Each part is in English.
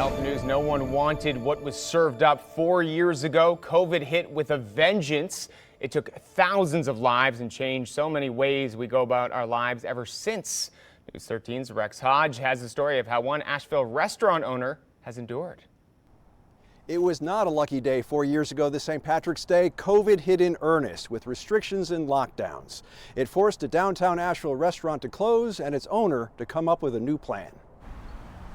health news. No one wanted what was served up 4 years ago. COVID hit with a vengeance. It took thousands of lives and changed so many ways we go about our lives ever since. News 13's Rex Hodge has the story of how one Asheville restaurant owner has endured. It was not a lucky day 4 years ago this St. Patrick's Day. COVID hit in earnest with restrictions and lockdowns. It forced a downtown Asheville restaurant to close and its owner to come up with a new plan.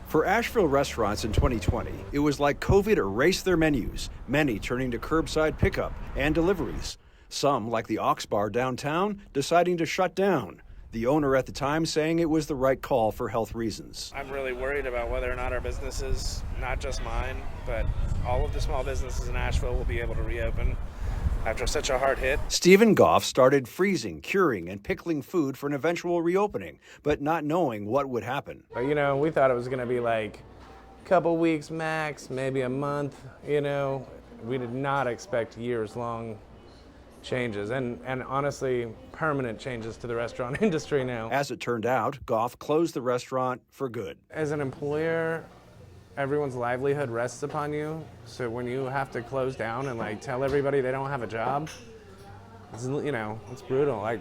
For Asheville restaurants in 2020, it was like COVID erased their menus, many turning to curbside pickup and deliveries. Some, like the Ox Bar downtown, deciding to shut down. The owner at the time saying it was the right call for health reasons. I'm really worried about whether or not our businesses, not just mine, but all of the small businesses in Asheville will be able to reopen after such a hard hit. Stephen Goff started freezing, curing, and pickling food for an eventual reopening, but not knowing what would happen. You know, we thought it was going to be like a couple weeks max, maybe a month. You know, we did not expect years-long changes and honestly permanent changes to the restaurant industry now. As it turned out, Goff closed the restaurant for good. As an employer, everyone's livelihood rests upon you. So when you have to close down and like tell everybody they don't have a job, it's, you know, it's brutal. Like,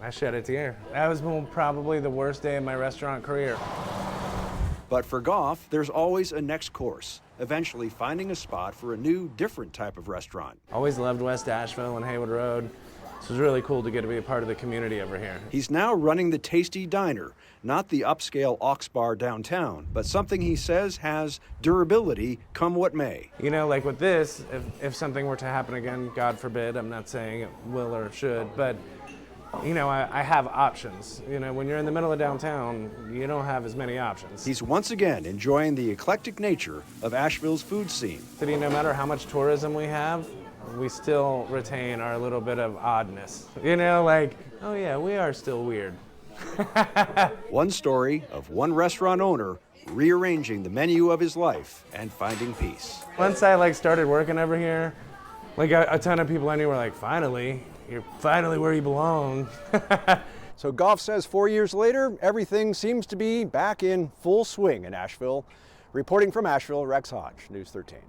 I shed a tear. That was probably the worst day of my restaurant career. But for Goff, there's always a next course, eventually finding a spot for a new, different type of restaurant. Always loved West Asheville and Haywood Road. So it was really cool to get to be a part of the community over here. He's now running the Tasty Diner, not the upscale Ox Bar downtown, but something he says has durability come what may. You know, like with this, if something were to happen again, God forbid, I'm not saying it will or should, but you know, I have options. You know, when you're in the middle of downtown, you don't have as many options. He's once again enjoying the eclectic nature of Asheville's food scene. City, no matter how much tourism we have, we still retain our little bit of oddness. You know, like, oh yeah, we are still weird. One story of one restaurant owner rearranging the menu of his life and finding peace. Once I started working over here, a ton of people I knew were like, finally, you're finally where you belong. So Goff says 4 years later, everything seems to be back in full swing in Asheville. Reporting from Asheville, Rex Hodge, News 13.